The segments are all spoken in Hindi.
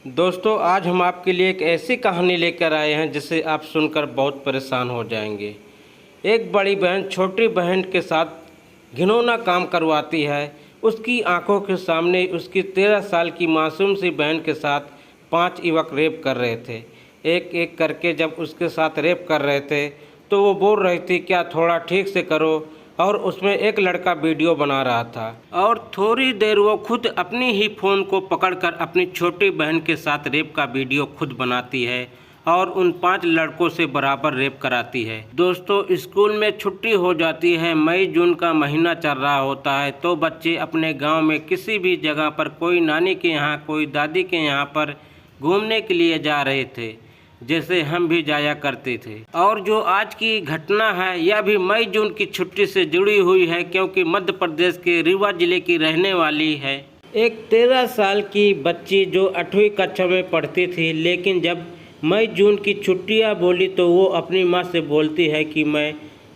दोस्तों, आज हम आपके लिए एक ऐसी कहानी लेकर आए हैं जिसे आप सुनकर बहुत परेशान हो जाएंगे। एक बड़ी बहन छोटी बहन के साथ घिनौना काम करवाती है। उसकी आंखों के सामने उसकी 13 साल की मासूम सी बहन के साथ 5 युवक रेप कर रहे थे। एक एक करके जब उसके साथ रेप कर रहे थे तो वो बोल रही थी, क्या थोड़ा ठीक से करो। और उसमें एक लड़का वीडियो बना रहा था और थोड़ी देर वो खुद अपनी ही फ़ोन को पकड़कर अपनी छोटी बहन के साथ रेप का वीडियो खुद बनाती है और उन 5 लड़कों से बराबर रेप कराती है। दोस्तों, स्कूल में छुट्टी हो जाती है, मई जून का महीना चल रहा होता है, तो बच्चे अपने गांव में किसी भी जगह पर, कोई नानी के यहाँ, कोई दादी के यहाँ पर घूमने के लिए जा रहे थे, जैसे हम भी जाया करते थे। और जो आज की घटना है यह भी मई जून की छुट्टी से जुड़ी हुई है, क्योंकि मध्य प्रदेश के रीवा जिले की रहने वाली है। एक 13 साल की बच्ची जो 8वीं कक्षा में पढ़ती थी, लेकिन जब मई जून की छुट्टियां बोली तो वो अपनी माँ से बोलती है कि मैं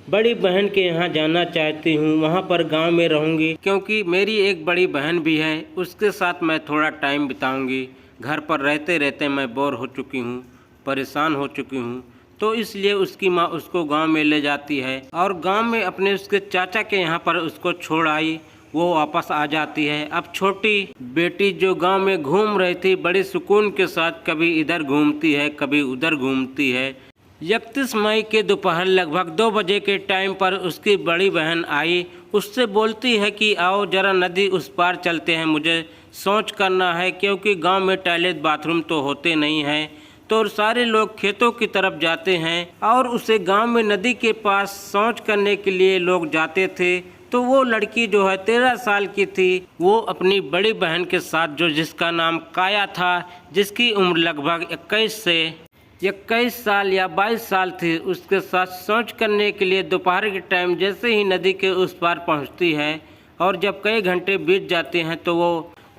बड़ी बहन के यहाँ जाना चाहती हूँ, वहाँ पर गांव में रहूँगी, क्योंकि मेरी एक बड़ी बहन भी है, उसके साथ मैं थोड़ा टाइम बिताऊँगी। घर पर रहते रहते मैं बोर हो चुकी हूँ, परेशान हो चुकी हूँ। तो इसलिए उसकी माँ उसको गांव में ले जाती है और गांव में अपने उसके चाचा के यहाँ पर उसको छोड़ आई, वो वापस आ जाती है। अब छोटी बेटी जो गांव में घूम रही थी बड़ी सुकून के साथ, कभी इधर घूमती है कभी उधर घूमती है। 31 मई के दोपहर लगभग 2 बजे के टाइम पर उसकी बड़ी बहन आई, उससे बोलती है कि आओ जरा नदी उस पार चलते हैं, मुझे शौच करना है, क्योंकि गांव में टॉयलेट बाथरूम तो होते नहीं हैं। तो सारे लोग खेतों की तरफ जाते हैं और उसे गांव में नदी के पास शौच करने के लिए लोग जाते थे। तो वो लड़की जो है 13 साल की थी, वो अपनी बड़ी बहन के साथ, जो जिसका नाम काया था, जिसकी उम्र लगभग 21 साल या 22 साल थी, उसके साथ शौच करने के लिए दोपहर के टाइम जैसे ही नदी के उस पार पहुंचती है और जब कई घंटे बीत जाते हैं तो वो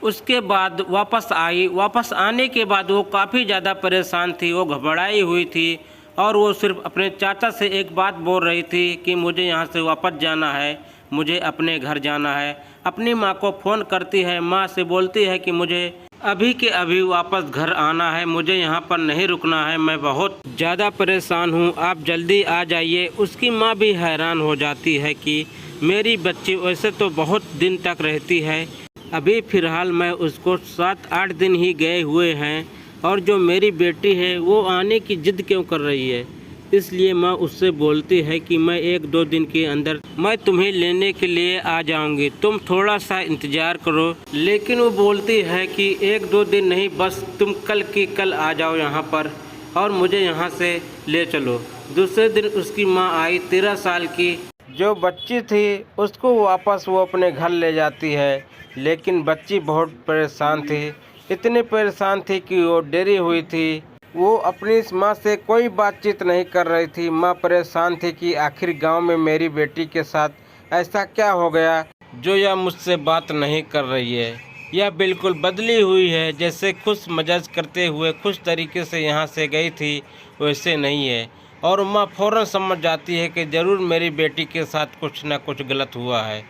उसके बाद वापस आई। वापस आने के बाद वो काफ़ी ज़्यादा परेशान थी, वो घबराई हुई थी और वो सिर्फ अपने चाचा से एक बात बोल रही थी कि मुझे यहाँ से वापस जाना है, मुझे अपने घर जाना है। अपनी माँ को फ़ोन करती है, माँ से बोलती है कि मुझे अभी के अभी वापस घर आना है, मुझे यहाँ पर नहीं रुकना है, मैं बहुत ज़्यादा परेशान हूँ, आप जल्दी आ जाइए। उसकी माँ भी हैरान हो जाती है कि मेरी बच्ची वैसे तो बहुत दिन तक रहती है, अभी फ़िलहाल मैं उसको 7-8 दिन ही गए हुए हैं, और जो मेरी बेटी है वो आने की ज़िद क्यों कर रही है। इसलिए माँ उससे बोलती है कि मैं 1-2 दिन के अंदर मैं तुम्हें लेने के लिए आ जाऊंगी, तुम थोड़ा सा इंतज़ार करो। लेकिन वो बोलती है कि 1-2 दिन नहीं, बस तुम कल की कल आ जाओ यहाँ पर और मुझे यहाँ से ले चलो। दूसरे दिन उसकी माँ आई, 13 साल की जो बच्ची थी उसको वापस वो अपने घर ले जाती है। लेकिन बच्ची बहुत परेशान थी, इतनी परेशान थी कि वो डरी हुई थी, वो अपनी माँ से कोई बातचीत नहीं कर रही थी। माँ परेशान थी कि आखिर गांव में मेरी बेटी के साथ ऐसा क्या हो गया जो यह मुझसे बात नहीं कर रही है, यह बिल्कुल बदली हुई है, जैसे खुश मजाज करते हुए खुश तरीके से यहाँ से गई थी वैसे नहीं है। और माँ फ़ौरन समझ जाती है कि ज़रूर मेरी बेटी के साथ कुछ न कुछ गलत हुआ है,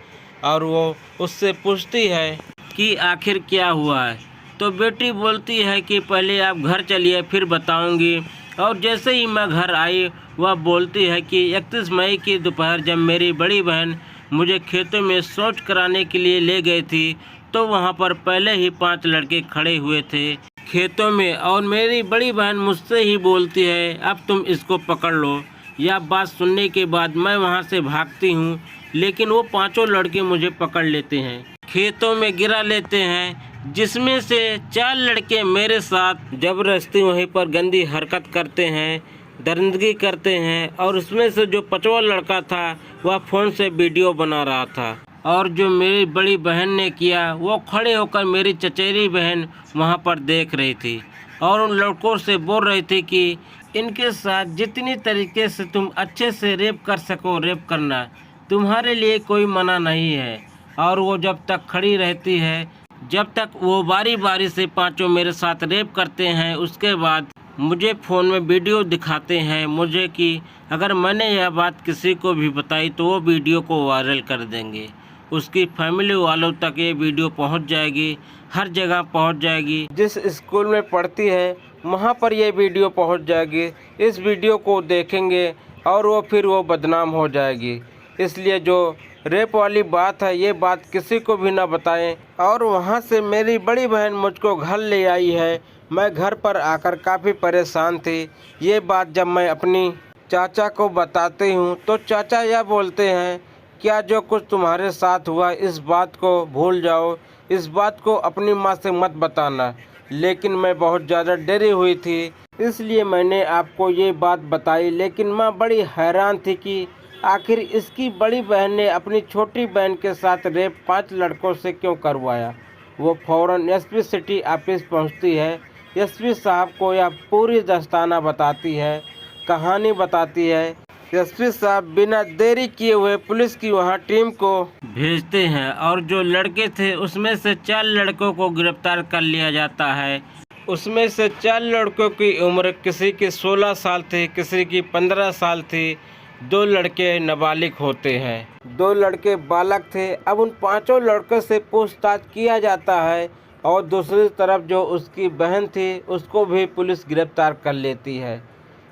और वो उससे पूछती है कि आखिर क्या हुआ है। तो बेटी बोलती है कि पहले आप घर चलिए फिर बताऊंगी। और जैसे ही मैं घर आई, वह बोलती है कि 31 मई की दोपहर जब मेरी बड़ी बहन मुझे खेतों में शौच कराने के लिए ले गई थी, तो वहाँ पर पहले ही 5 लड़के खड़े हुए थे खेतों में, और मेरी बड़ी बहन मुझसे ही बोलती है अब तुम इसको पकड़ लो। यह बात सुनने के बाद मैं वहाँ से भागती हूँ, लेकिन वो 5 लड़के मुझे पकड़ लेते हैं, खेतों में गिरा लेते हैं, जिसमें से 4 लड़के मेरे साथ ज़बरदस्ती वहीं पर गंदी हरकत करते हैं, दरिंदगी करते हैं। और उसमें से जो 5वां लड़का था वह फ़ोन से वीडियो बना रहा था, और जो मेरी बड़ी बहन ने किया वो खड़े होकर मेरी चचेरी बहन वहाँ पर देख रही थी और उन लड़कों से बोल रही थी कि इनके साथ जितनी तरीके से तुम अच्छे से रेप कर सको रेप करना, तुम्हारे लिए कोई मना नहीं है। और वो जब तक खड़ी रहती है, जब तक वो बारी बारी से 5 मेरे साथ रेप करते हैं, उसके बाद मुझे फ़ोन में वीडियो दिखाते हैं मुझे कि अगर मैंने यह बात किसी को भी बताई तो वो वीडियो को वायरल कर देंगे। उसकी फैमिली वालों तक ये वीडियो पहुंच जाएगी, हर जगह पहुंच जाएगी। जिस स्कूल में पढ़ती है वहां पर ये वीडियो पहुंच जाएगी। इस वीडियो को देखेंगे और फिर वो बदनाम हो जाएगी। इसलिए जो रेप वाली बात है ये बात किसी को भी ना बताएं। और वहाँ से मेरी बड़ी बहन मुझको घर ले आई है। मैं घर पर आकर काफ़ी परेशान थी। ये बात जब मैं अपनी चाचा को बताती हूँ तो चाचा यह बोलते हैं, क्या जो कुछ तुम्हारे साथ हुआ इस बात को भूल जाओ, इस बात को अपनी माँ से मत बताना। लेकिन मैं बहुत ज़्यादा डरी हुई थी, इसलिए मैंने आपको ये बात बताई। लेकिन माँ बड़ी हैरान थी कि आखिर इसकी बड़ी बहन ने अपनी छोटी बहन के साथ रेप 5 लड़कों से क्यों करवाया। वो फ़ौरन एसपी सिटी ऑफिस पहुंचती है। एसपी साहब को यह पूरी दस्ताना बताती है, कहानी बताती है। एसपी साहब बिना देरी किए हुए पुलिस की वहां टीम को भेजते हैं और जो लड़के थे उसमें से 4 लड़कों को गिरफ्तार कर लिया जाता है। उसमें से 4 लड़कों की उम्र किसी की 16 साल थी, किसी की 15 साल थी। 2 लड़के नाबालिग होते हैं, 2 लड़के बालक थे। अब उन 5 लड़कों से पूछताछ किया जाता है और दूसरी तरफ जो उसकी बहन थी उसको भी पुलिस गिरफ्तार कर लेती है।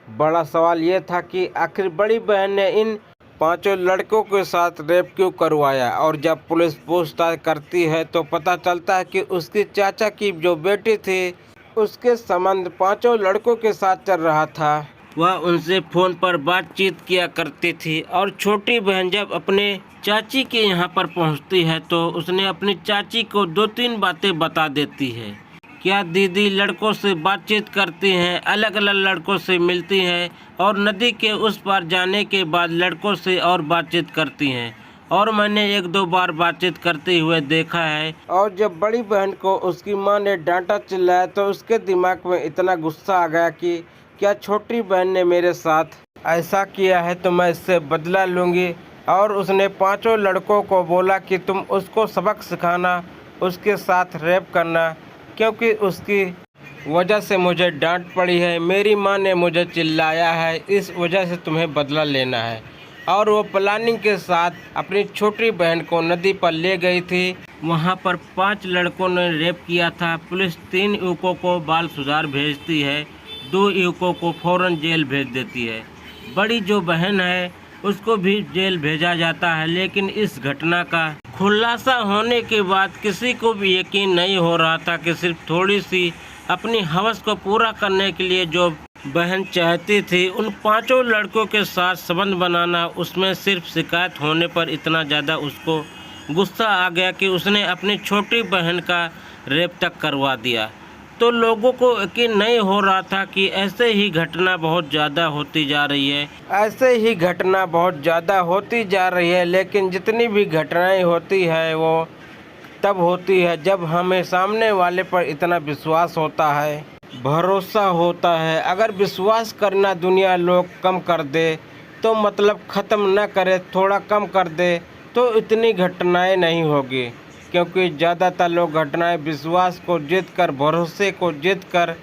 बड़ा सवाल ये था कि आखिर बड़ी बहन ने इन 5 लड़कों के साथ रेप क्यों करवाया। और जब पुलिस पूछताछ करती है तो पता चलता है कि उसकी चाचा की जो बेटी थी उसके संबंध 5 लड़कों के साथ चल रहा था। वह उनसे फ़ोन पर बातचीत किया करती थी। और छोटी बहन जब अपने चाची के यहाँ पर पहुँचती है तो उसने अपनी चाची को 2-3 बातें बता देती है। क्या दीदी लड़कों से बातचीत करती हैं, अलग अलग लड़कों से मिलती हैं और नदी के उस पार जाने के बाद लड़कों से और बातचीत करती हैं। और मैंने 1-2 बार बातचीत करते हुए देखा है। और जब बड़ी बहन को उसकी माँ ने डांटा चिल्लाया तो उसके दिमाग में इतना गुस्सा आ गया कि क्या छोटी बहन ने मेरे साथ ऐसा किया है तो मैं इससे बदला लूँगी। और उसने 5 लड़कों को बोला कि तुम उसको सबक सिखाना, उसके साथ रेप करना, क्योंकि उसकी वजह से मुझे डांट पड़ी है, मेरी माँ ने मुझे चिल्लाया है, इस वजह से तुम्हें बदला लेना है। और वो प्लानिंग के साथ अपनी छोटी बहन को नदी पर ले गई थी। वहाँ पर 5 लड़कों ने रेप किया था। पुलिस 3 युवकों को बाल सुधार भेजती है, 2 युवकों को फ़ौरन जेल भेज देती है। बड़ी जो बहन है उसको भी जेल भेजा जाता है। लेकिन इस घटना का खुलासा होने के बाद किसी को भी यकीन नहीं हो रहा था कि सिर्फ थोड़ी सी अपनी हवस को पूरा करने के लिए जो बहन चाहती थी उन 5 लड़कों के साथ संबंध बनाना, उसमें सिर्फ शिकायत होने पर इतना ज़्यादा उसको गुस्सा आ गया कि उसने अपनी छोटी बहन का रेप तक करवा दिया। तो लोगों को यकीन नहीं हो रहा था कि ऐसे ही घटना बहुत ज़्यादा होती जा रही है, ऐसे ही घटना बहुत ज़्यादा होती जा रही है। लेकिन जितनी भी घटनाएं होती है वो तब होती है जब हमें सामने वाले पर इतना विश्वास होता है, भरोसा होता है। अगर विश्वास करना दुनिया लोग कम कर दे तो मतलब ख़त्म न करे, थोड़ा कम कर दे तो इतनी घटनाएं नहीं होगी। क्योंकि ज़्यादातर लोग घटनाएं विश्वास को जीत कर, भरोसे को जीत कर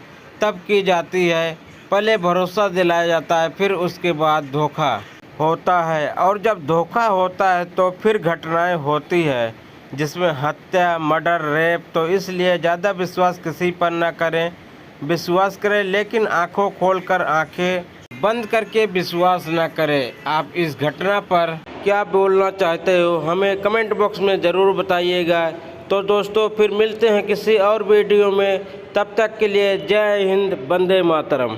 तब की जाती है। पहले भरोसा दिलाया जाता है, फिर उसके बाद धोखा होता है। और जब धोखा होता है तो फिर घटनाएं होती है जिसमें हत्या, मर्डर, रेप। तो इसलिए ज़्यादा विश्वास किसी पर ना करें। विश्वास करें लेकिन आँखों खोलकर, आँखें बंद करके विश्वास ना करें। आप इस घटना पर क्या बोलना चाहते हो हमें कमेंट बॉक्स में ज़रूर बताइएगा। तो दोस्तों फिर मिलते हैं किसी और वीडियो में, तब तक के लिए जय हिंद, वंदे मातरम।